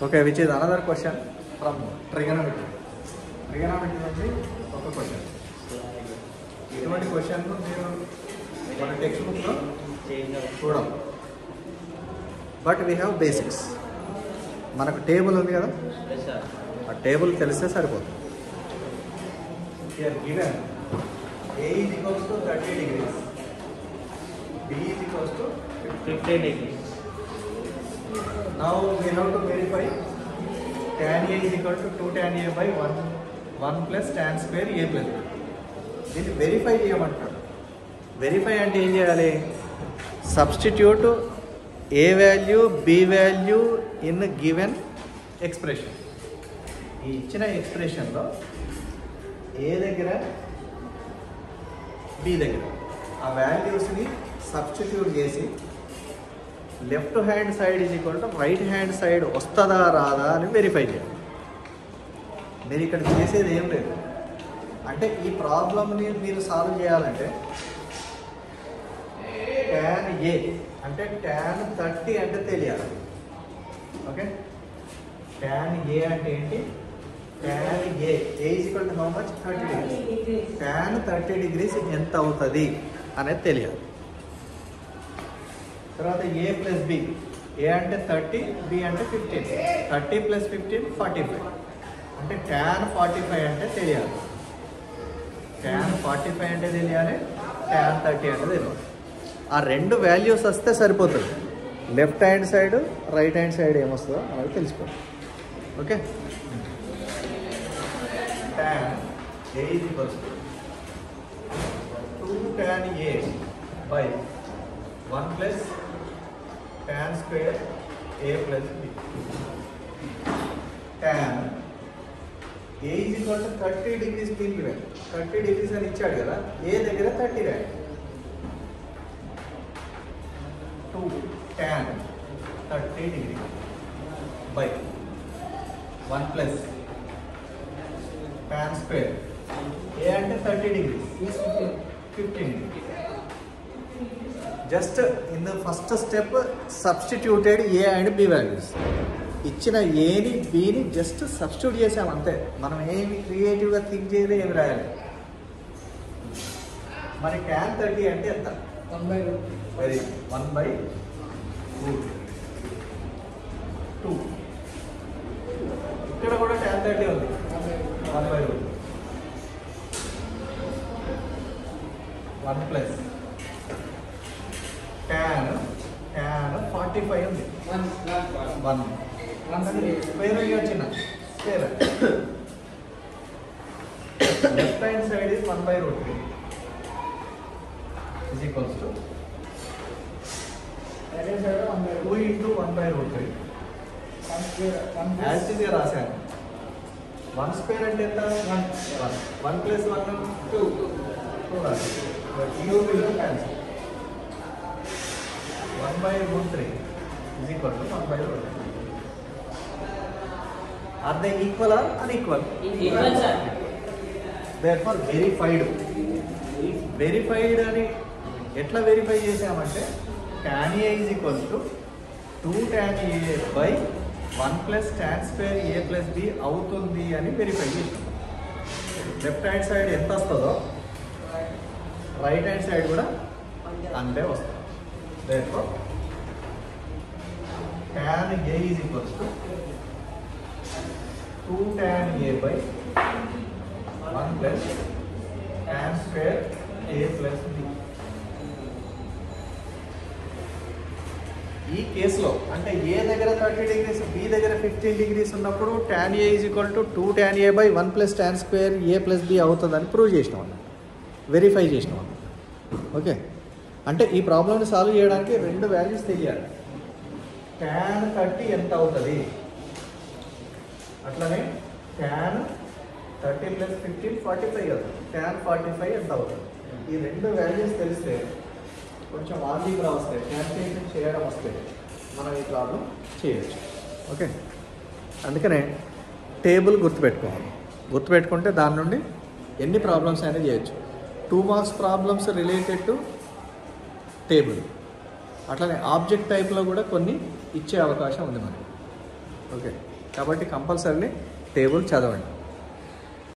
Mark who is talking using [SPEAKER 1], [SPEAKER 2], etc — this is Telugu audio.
[SPEAKER 1] Okay, which is another question from trigonometry. Trigonometry నుండి ఒక క్వశ్చన్. ఇటువంటి క్వశ్చన్ మీరు మన టెక్స్ట్ బుక్లో చూడాలి. But we have basics. మనకు టేబుల్ ఉంది కదా, ఆ టేబుల్ తెలిస్తే సరిపోతుంది. Here given A is equals to 30 degrees, B is equals to
[SPEAKER 2] 50 degrees.
[SPEAKER 1] Now we have to verify tan A is equal to 2 tan A by 1 plus tan square A plus B. దీన్ని వెరిఫై చేయమంటారు. వెరిఫై అంటే ఏం చేయాలి? Substitute A value B value in given expression. ఈ ఇచ్చిన ఎక్స్ప్రెషన్లో ఏ దగ్గర బి దగ్గర ఆ వాల్యూస్ని సబ్స్టిట్యూట్ చేసి left hand side is equal to right hand side వస్తుందా రాదా అని వెరిఫై చేయాలి. మీరు ఇక్కడ చేసేది ఏం లేదు. అంటే ఈ ప్రాబ్లమ్ని మీరు సాల్వ్ చేయాలంటే ట్యాన్ ఏ అంటే ట్యాన్ 30 అంటే తెలియాలి. ఓకే, ట్యాన్ ఏ అంటే ఏంటి? Tan A is equal to how much? 30 degrees. Tan 30 degrees ఎంత అవుతుంది అనేది తెలియాలి. తర్వాత ఏ ప్లస్ బి. ఏ అంటే 30, బి అంటే 15. 30 ప్లస్ 15 45. అంటే ట్యాన్ 45 అంటే తెలియాలి. ట్యాన్ 45 అంటే తెలియాలి, ట్యాన్ 30 అంటే తెలియాలి. ఆ రెండు వాల్యూస్ వస్తే సరిపోతుంది. Left hand side right hand side ఏమొస్తుందో అనేది తెలుసుకోండి. Okay, tan A is equals to 2 tan A by 1 plus tan square A plus B. Tan A is equal to 30 degrees దీనికి వేయాలి. 30 degrees అని ఇచ్చాడు కదా, A దగ్గర 30 రాయాలి. 2 tan 30 degree by 1 plus tan square A అంటే 30 degrees is 15 degrees. Just in the first step substituted A and B values. ఇచ్చిన ఏని బిని జస్ట్ సబ్స్టిట్యూట్ చేసాం అంతే. మనం ఏమి క్రియేటివ్గా థింక్ చేయలేదు, ఏమి రాయాలి. మరి tan 30 అంటే ఎంత? 1/2. ఇక్కడ కూడా tan 30 ఉంది. 1/2. 1 plus tan 45 ఉంది. 1 స్క్వేర్ వచ్చిన square. Left hand side is 1/3 is equals to 2 into 1/3. As it is రాశాను. 1 స్క్వేర్ అంటే ఎంత? 1 plus 1 2 రాశాను. You will cancel. 1/3 is equal to 1/3. Are they equal or unequal?
[SPEAKER 2] Equal, sir.
[SPEAKER 1] Therefore verified. Verified అని ఎట్లా వెరిఫై చేసామంటే tan A is equal to 2 tan A by 1 plus tan square A plus B అవుతుంది అని వెరిఫై చేసాం. లెఫ్ట్ హ్యాండ్ సైడ్ ఎంత వస్తుందో రైట్ హ్యాండ్ సైడ్ కూడా అంతే వస్తుంది. Therefore tan A is equals to 2 tan A by 1 plus tan square A plus B. ఈ కేసులో అంటే ఏ దగ్గర 30 డిగ్రీస్ బి దగ్గర 15 డిగ్రీస్ ఉన్నప్పుడు tan A is equal to 2 tan A by 1 plus tan square A plus B అవుతుందని ప్రూవ్ చేసినాం అన్న, వెరిఫై చేసినాం అన్న. ఓకే, అంటే ఈ ప్రాబ్లమ్ని సాల్వ్ చేయడానికి రెండు వాల్యూస్ తెలియాలి. tan 30 ఎంత అవుతుంది, అట్లనే tan 30 plus 15 45 అవుతుంది. tan 45 ఎంత అవుతుంది. ఈ రెండు వాల్యూస్ తెలిస్తే కొంచెం ఆల్జీబ్రా వస్తాయి, క్యాల్కులేషన్ చేయడం వస్తే మనం ఈ ప్రాబ్లం చేయొచ్చు. ఓకే, అందుకనే టేబుల్ గుర్తుపెట్టుకోవాలి. గుర్తుపెట్టుకుంటే దాని నుండి ఎన్ని ప్రాబ్లమ్స్ అయినా చేయొచ్చు. 2 marks problems related to table. అట్లనే ఆబ్జెక్ట్ టైప్లో కూడా కొన్ని ఇచ్చే అవకాశం ఉంది మనకి. ఓకే, కాబట్టి కంపల్సరీ టేబుల్ చదవండి.